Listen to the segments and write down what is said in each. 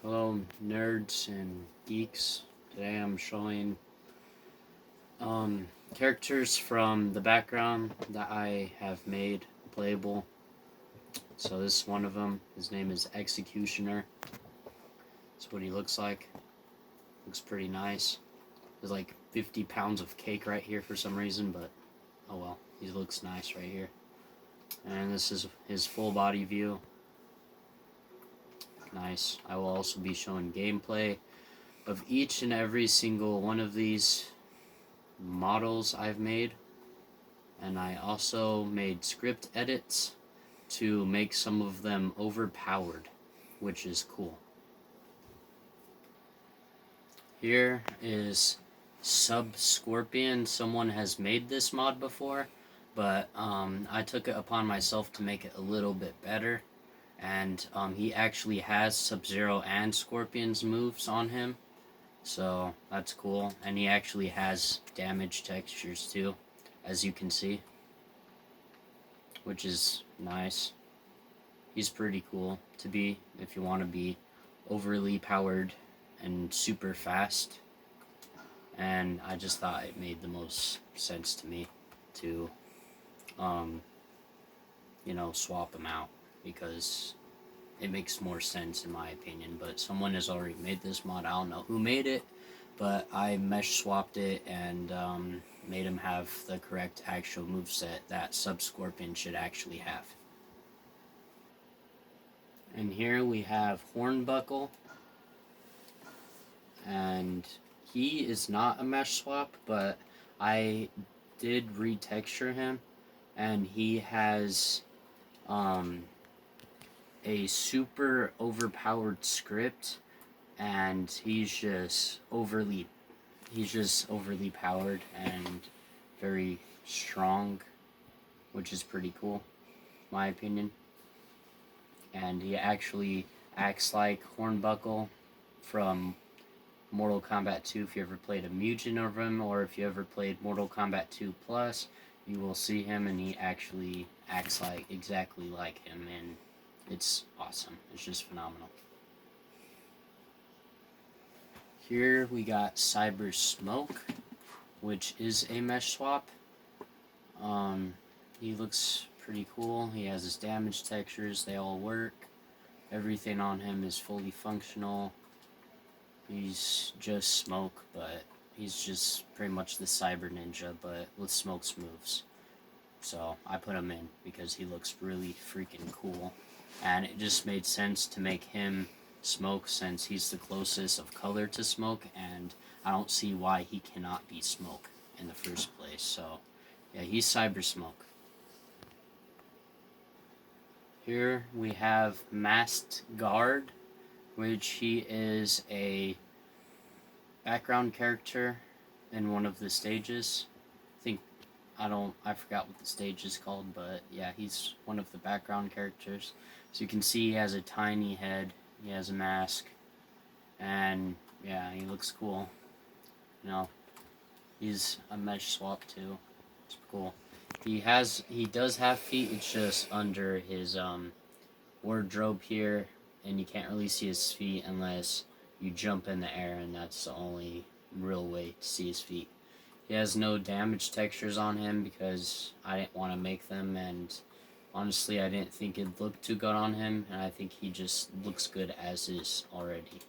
Hello, nerds and geeks. Today I'm showing characters from the background that I have made playable. So this is one of them. His name is Executioner. That's what he looks like. Looks pretty nice. There's like 50 pounds of cake right here for some reason, but oh well. He looks nice right here. And this is his full body view. Nice. I will also be showing gameplay of each and every single one of these models I've made, and I also made script edits to make some of them overpowered, which is cool. Here is Sub Scorpion. Someone has made this mod before, but I took it upon myself to make it a little bit better, and he actually has Sub-Zero and Scorpion's moves on him. So that's cool, and he actually has damage textures too, as you can see, which is nice. He's pretty cool to be if you want to be overly powered and super fast, and I just thought it made the most sense to me to swap him out, because it makes more sense in my opinion. But someone has already made this mod. I don't know who made it, but I mesh swapped it and made him have the correct actual moveset that Sub-Scorpion should actually have. And here we have Hornbuckle, and he is not a mesh swap, but I did retexture him, and he has a super overpowered script, and he's just overly powered and very strong, which is pretty cool, in my opinion. And he actually acts like Hornbuckle from Mortal Kombat 2. If you ever played a Mugen of him, or if you ever played Mortal Kombat 2 Plus, you will see him, and he actually acts like exactly like him, and it's awesome. It's just phenomenal. Here we got Cyber Smoke, which is a mesh swap. He looks pretty cool. He has his damage textures, they all work. Everything on him is fully functional. He's just Smoke, but he's just pretty much the Cyber Ninja, but with Smoke's moves. So I put him in because he looks really freaking cool. And it just made sense to make him Smoke, since he's the closest of color to Smoke, and I don't see why he cannot be Smoke in the first place. So yeah, he's Cyber Smoke. Here we have Mast Guard, which he is a background character in one of the stages. I forgot what the stage is called, but yeah, he's one of the background characters. So you can see he has a tiny head, he has a mask, and yeah, he looks cool. He's a mesh swap too. It's cool. He does have feet, it's just under his wardrobe here, and you can't really see his feet unless you jump in the air, and that's the only real way to see his feet. He has no damage textures on him because I didn't want to make them, and honestly I didn't think it'd look too good on him, and I think he just looks good as is already.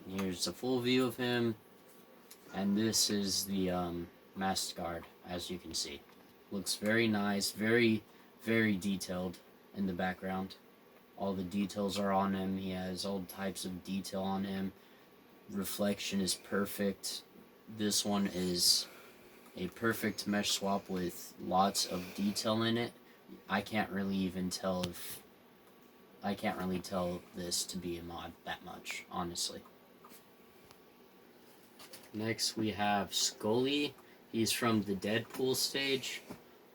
And here's a full view of him, and this is the Mast Guard, as you can see. Looks very nice, very, very detailed in the background. All the details are on him. He has all types of detail on him. Reflection is perfect. This one is a perfect mesh swap with lots of detail in it. I can't really tell this to be a mod that much, honestly. Next we have Scully. He's from the Deadpool stage.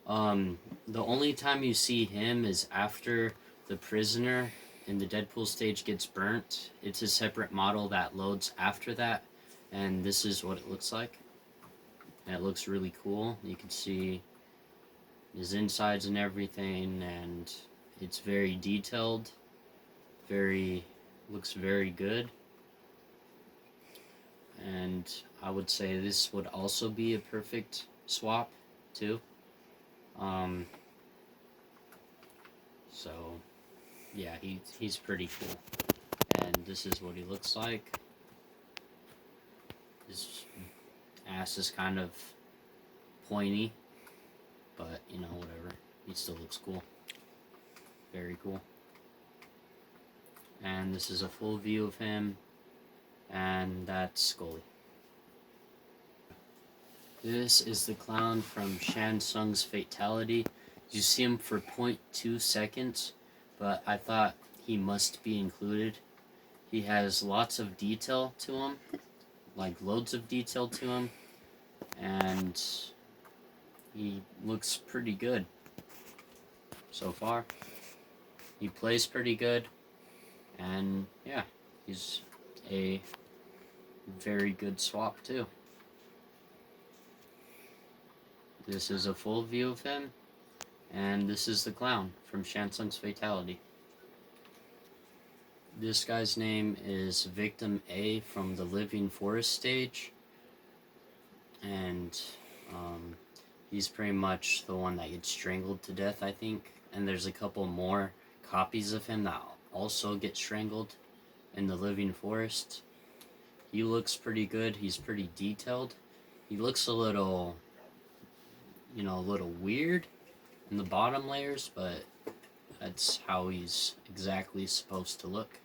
The only time you see him is after the prisoner in the Deadpool stage gets burnt. It's a separate model that loads after that, and this is what it looks like. And it looks really cool. You can see his insides and everything, and it's very detailed, very, looks very good. And I would say this would also be a perfect swap too. So yeah, he's pretty cool. And this is what he looks like. His ass is kind of pointy, but you know, whatever. He still looks cool. Very cool. And this is a full view of him, and that's Scully. This is the clown from Shang Tsung's Fatality. You see him for 0.2 seconds, but I thought he must be included. He has lots of detail to him, like loads of detail to him, and he looks pretty good so far. He plays pretty good, and yeah, he's a very good swap too. This is a full view of him, and this is the clown from Shang Tsung's Fatality. This guy's name is Victim A from the Living Forest stage, and he's pretty much the one that gets strangled to death, I think. And there's a couple more copies of him that also get strangled in the Living Forest. He looks pretty good. He's pretty detailed. He looks a little, you know, a little weird in the bottom layers, but that's how he's exactly supposed to look.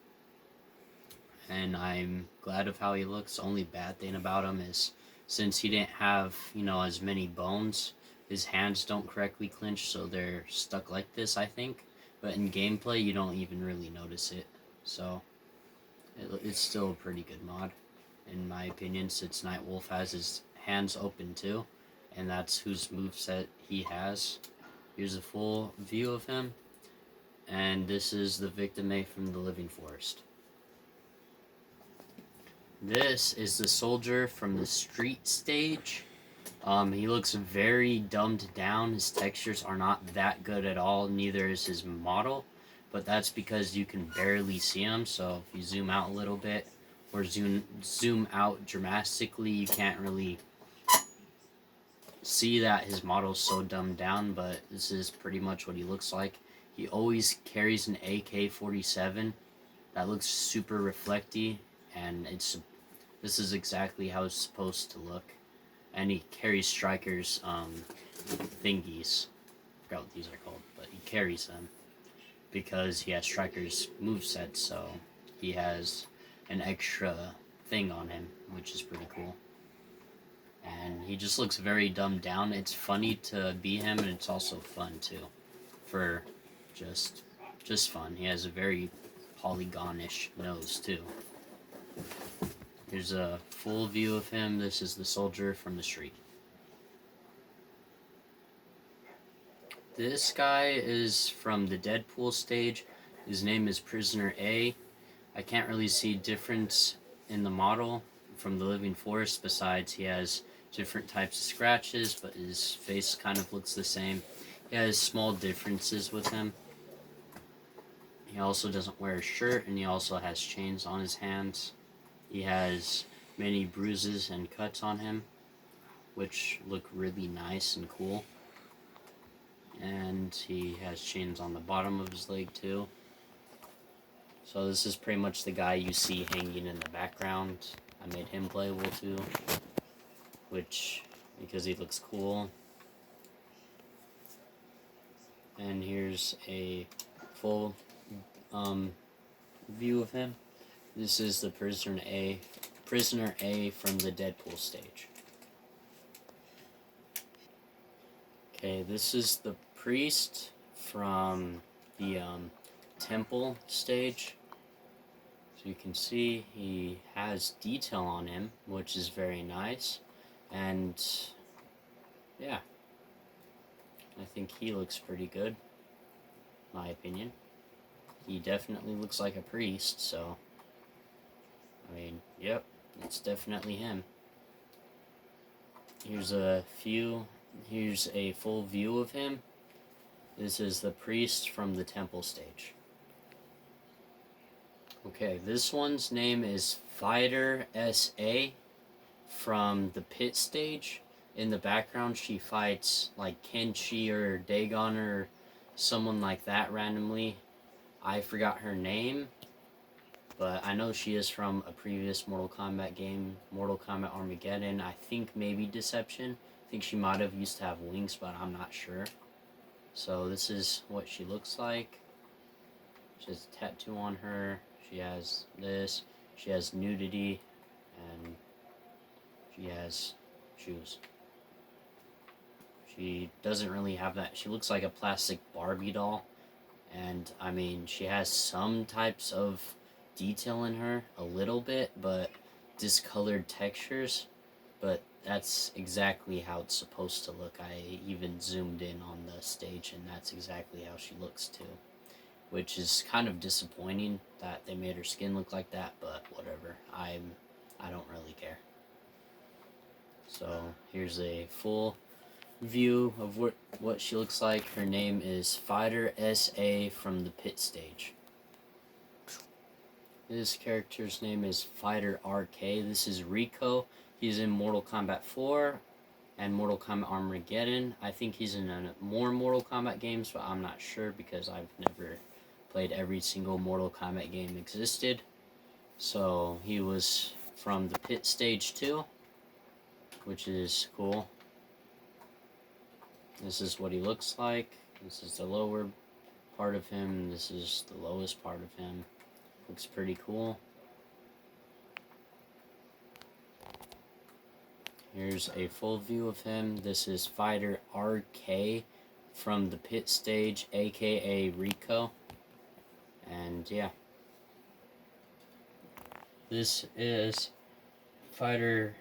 And I'm glad of how he looks. The only bad thing about him is since he didn't have, you know, as many bones, his hands don't correctly clench, so they're stuck like this, I think. But in gameplay, you don't even really notice it. So it's still a pretty good mod, in my opinion, since Nightwolf has his hands open too, and that's whose moveset he has. Here's a full view of him, and this is the Victim A from the Living Forest. This is the soldier from the street stage. He looks very dumbed down. His textures are not that good at all, neither is his model, but that's because you can barely see him, so if you zoom out a little bit, or zoom out dramatically, you can't really see that his model's so dumbed down, but this is pretty much what he looks like. He always carries an AK-47 that looks super reflecty, and this is exactly how it's supposed to look. And he carries Striker's thingies. I forgot what these are called, but he carries them because he has Striker's moveset, so he has an extra thing on him, which is pretty cool. And he just looks very dumbed down. It's funny to be him, and it's also fun too, for just fun. He has a very polygonish nose too. Here's a full view of him. This is the soldier from the street. This guy is from the Deadpool stage. His name is Prisoner A. I can't really see difference in the model from the Living Forest, besides he has different types of scratches, but his face kind of looks the same. He has small differences with him. He also doesn't wear a shirt, and he also has chains on his hands. He has many bruises and cuts on him, which look really nice and cool. And he has chains on the bottom of his leg too. So this is pretty much the guy you see hanging in the background. I made him playable too, because he looks cool. And here's a full view of him. This is the Prisoner A from the Deadpool stage. Okay, this is the priest from the temple stage. So you can see he has detail on him, which is very nice. And yeah, I think he looks pretty good, in my opinion. He definitely looks like a priest, so I mean, yep, it's definitely him. Here's a full view of him. This is the priest from the temple stage. Okay, this one's name is Fighter SA from the pit stage. In the background, she fights like Kenshi or Dagon or someone like that randomly. I forgot her name, but I know she is from a previous Mortal Kombat game, Mortal Kombat Armageddon. I think maybe Deception. I think she might have used to have wings, but I'm not sure. So this is what she looks like. She has a tattoo on her. She has this. She has nudity, and she has shoes. She doesn't really have that. She looks like a plastic Barbie doll. And, I mean, she has some types of detail in her, a little bit, but discolored textures. But that's exactly how it's supposed to look. I even zoomed in on the stage, and that's exactly how she looks, too. Which is kind of disappointing that they made her skin look like that, but whatever. I don't really care. So, here's a full view of what she looks like. Her name is Fighter SA from the pit stage. This character's name is Fighter RK. This is Rico. He's in Mortal Kombat 4 and Mortal Kombat Armageddon. I think he's in more Mortal Kombat games, but I'm not sure because I've never played every single Mortal Kombat game existed. So he was from the pit stage too, which is cool. This is what he looks like. This is the lower part of him. This is the lowest part of him. Looks pretty cool. Here's a full view of him. This is Fighter RK from the pit stage, aka Rico. And yeah. This is Fighter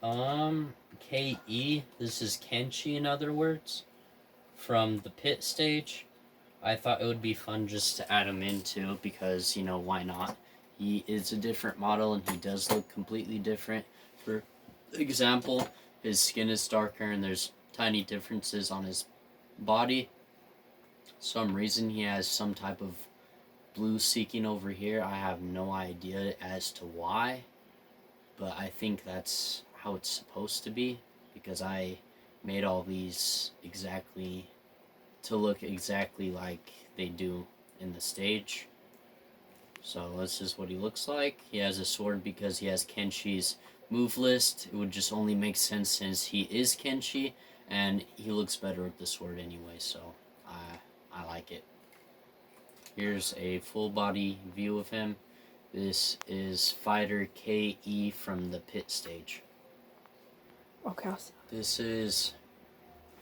KE. This is Kenshi, in other words, from the pit stage. I thought it would be fun just to add him in too, because, you know, why not? He is a different model and he does look completely different. For example, his skin is darker and there's tiny differences on his body. Some reason he has some type of blue seeking over here. I have no idea as to why, but I think that's how it's supposed to be, because I made all these exactly to look exactly like they do in the stage. So this is what he looks like. He has a sword because he has Kenshi's move list. It would just only make sense since he is Kenshi, and he looks better with the sword anyway, so I like it. Here's a full body view of him. This is Fighter KE from the pit stage. Okay. This is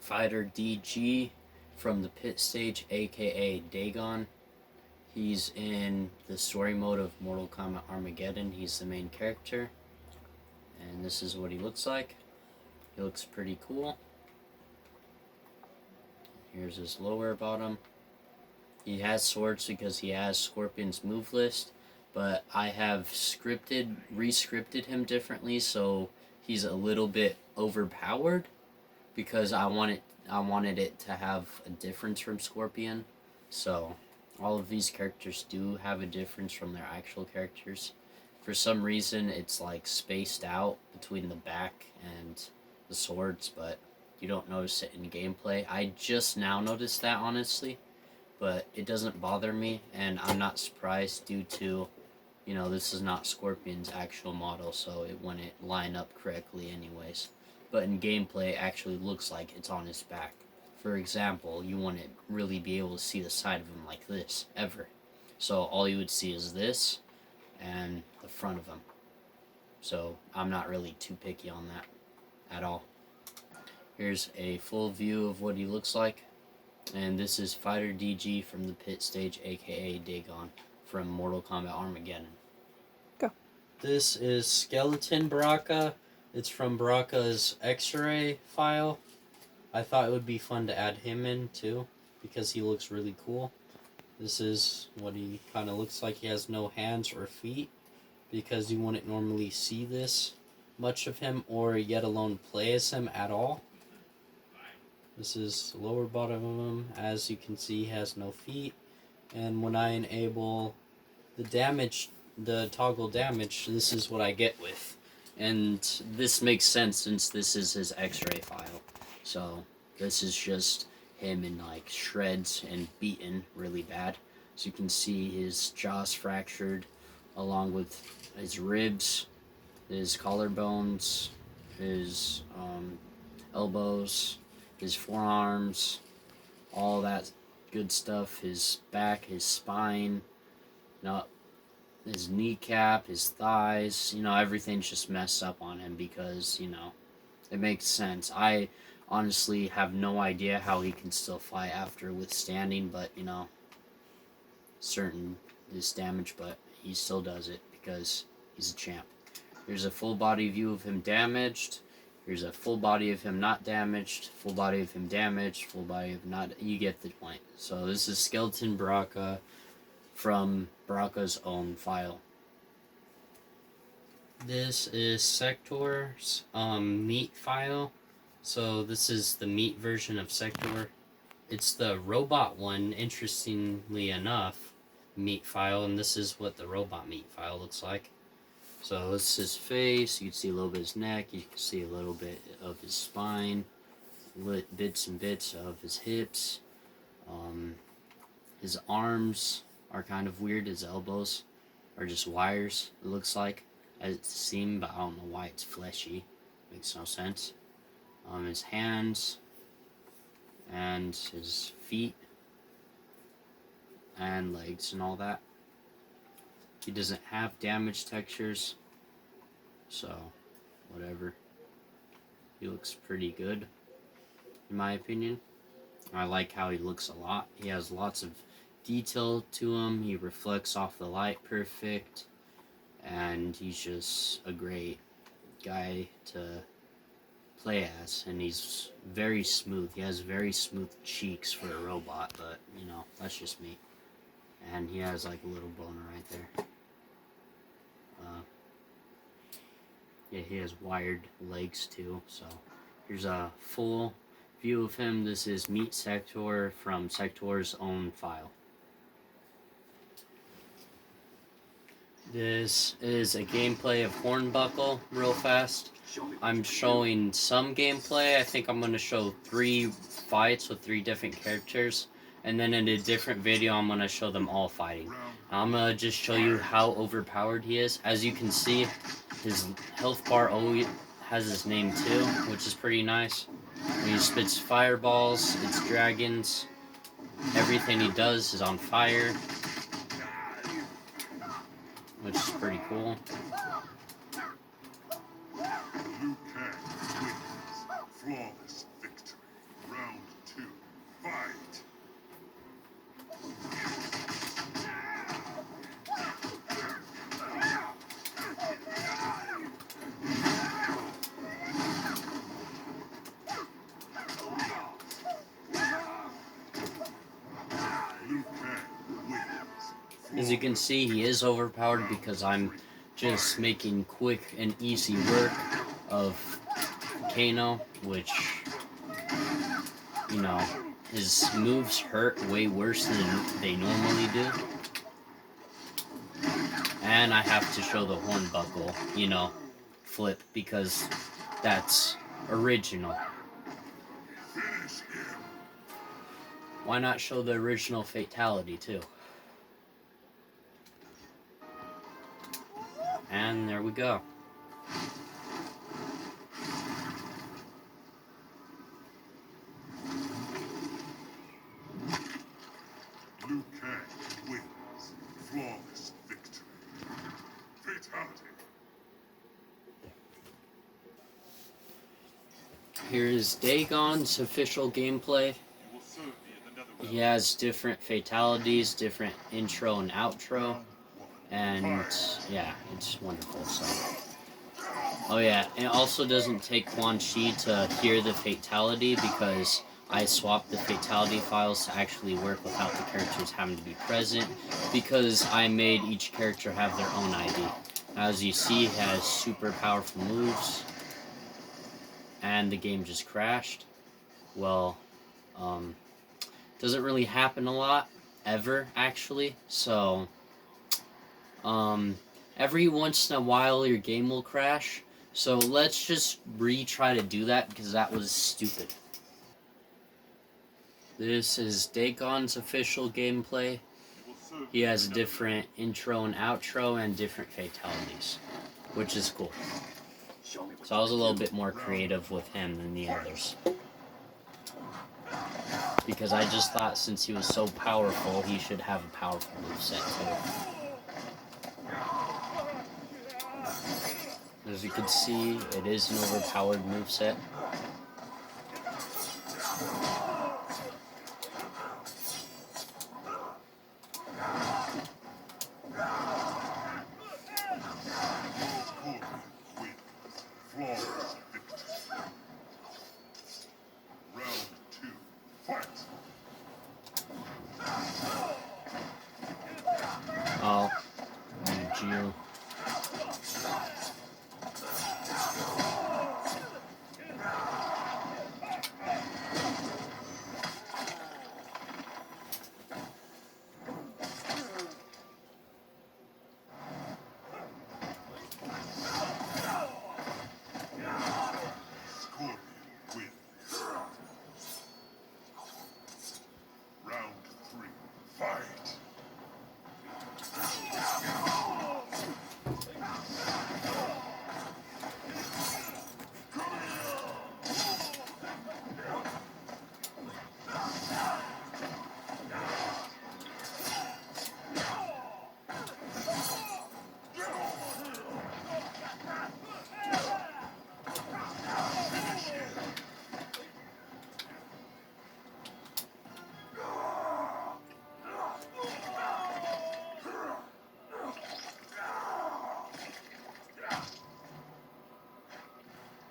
Fighter DG from the pit stage, aka Dagon. He's in the story mode of Mortal Kombat Armageddon. He's the main character. And this is what he looks like. He looks pretty cool. Here's his lower bottom. He has swords because he has Scorpion's move list, but I have re-scripted him differently, so he's a little bit overpowered because I wanted it to have a difference from Scorpion. So all of these characters do have a difference from their actual characters. For some reason, it's like spaced out between the back and the swords, but you don't notice it in gameplay. I just now noticed that, honestly, but it doesn't bother me, and I'm not surprised due to, you know, this is not Scorpion's actual model, so it wouldn't line up correctly anyways. But in gameplay, it actually looks like it's on his back. For example, you wouldn't really be able to see the side of him like this, ever. So all you would see is this, and the front of him. So I'm not really too picky on that at all. Here's a full view of what he looks like. And this is Fighter DG from the pit stage, aka Dagon, from Mortal Kombat Armageddon. Go. This is Skeleton Baraka. It's from Baraka's X-ray file. I thought it would be fun to add him in too, because he looks really cool. This is what he kind of looks like. He has no hands or feet, because you wouldn't normally see this much of him, or yet alone play as him at all. This is the lower bottom of him. As you can see, he has no feet. And when I enable the damage, the toggle damage, this is what I get with. And this makes sense since this is his x-ray file. So this is just him in like shreds and beaten really bad. So you can see his jaw's fractured along with his ribs, his collarbones, his elbows, his forearms, all that good stuff, his back, his spine, his kneecap, his thighs, everything's just messed up on him because, it makes sense. I honestly have no idea how he can still fight after withstanding, but, certain this damage, but he still does it because he's a champ. Here's a full body view of him damaged. Here's a full body of him not damaged, full body of him damaged, full body of not... You get the point. So this is Skeleton Baraka from Baraka's own file. This is Sektor's meat file. So this is the meat version of Sektor. It's the robot one, interestingly enough, meat file, and this is what the robot meat file looks like. So this is his face, you can see a little bit of his neck, you can see a little bit of his spine, bits and bits of his hips. His arms are kind of weird, his elbows are just wires, it looks like, as it's seen, but I don't know why it's fleshy, makes no sense. His hands, and his feet, and legs and all that. He doesn't have damage textures, so whatever. He looks pretty good, in my opinion. I like how he looks a lot. He has lots of detail to him. He reflects off the light perfect, and he's just a great guy to play as, and he's very smooth. He has very smooth cheeks for a robot, but that's just me. And he has like a little boner right there. Yeah, he has wired legs too. So here's a full view of him. This is Meet Sektor from Sektor's own file. This is a gameplay of Hornbuckle real fast. I'm showing some gameplay. I think I'm going to show 3 fights with 3 different characters. And then in a different video, I'm going to show them all fighting. I'm going to just show you how overpowered he is. As you can see, his health bar always has his name too, which is pretty nice. When he spits fireballs, it's dragons. Everything he does is on fire, which is pretty cool. Flawless victory. Round 2. Fight. As you can see, he is overpowered because I'm just making quick and easy work of Kano, which, his moves hurt way worse than they normally do. And I have to show the Hornbuckle, flip, because that's original. Why not show the original fatality too? And there we go. Liu Kang wins. Flawless victory. Fatality. Here is Dagon's official gameplay. He has different fatalities, different intro and outro. And yeah, it's wonderful. So, oh yeah, it also doesn't take Quan Chi to hear the fatality because I swapped the fatality files to actually work without the characters having to be present, because I made each character have their own ID. As you see, he has super powerful moves, and the game just crashed. Well, doesn't really happen a lot, ever, actually, so Every once in a while your game will crash. So let's just retry to do that because that was stupid. This is Dagon's official gameplay. He has a different intro and outro and different fatalities, which is cool. So I was a little bit more creative with him than the others. Because I just thought since he was so powerful, he should have a powerful moveset too. As you can see, it is an overpowered moveset. Oh, you.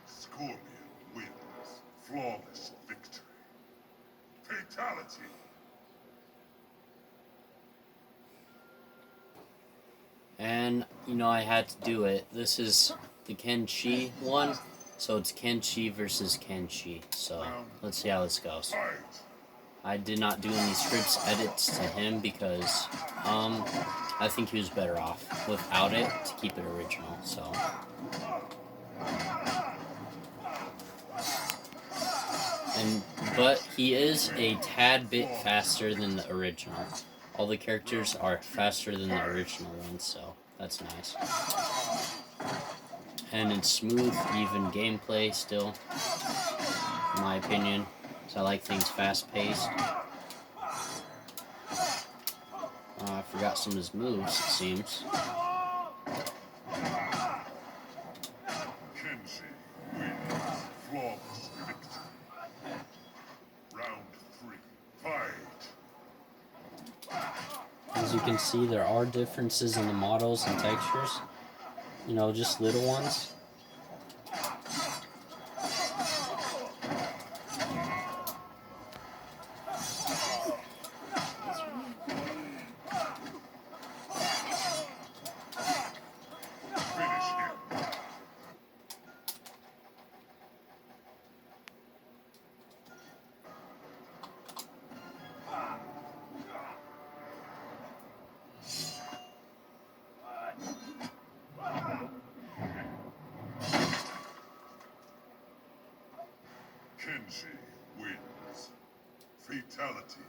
Scorpion wins. Flawless victory. Fatality. And, you know, I had to do it. This is the Kenshi one, so it's Kenshi versus Kenshi. So, let's see how this goes. I did not do any scripts edits to him because, I think he was better off without it to keep it original, so. But he is a tad bit faster than the original. All the characters are faster than the original ones, so that's nice. And it's smooth, even gameplay still, in my opinion. So I like things fast-paced. I forgot some of his moves, it seems. Kenshi wins. Flawless victory. Round 3. Fight. As you can see, there are differences in the models and textures. You know, just little ones. Finish him. Kenshi wins. Fatality.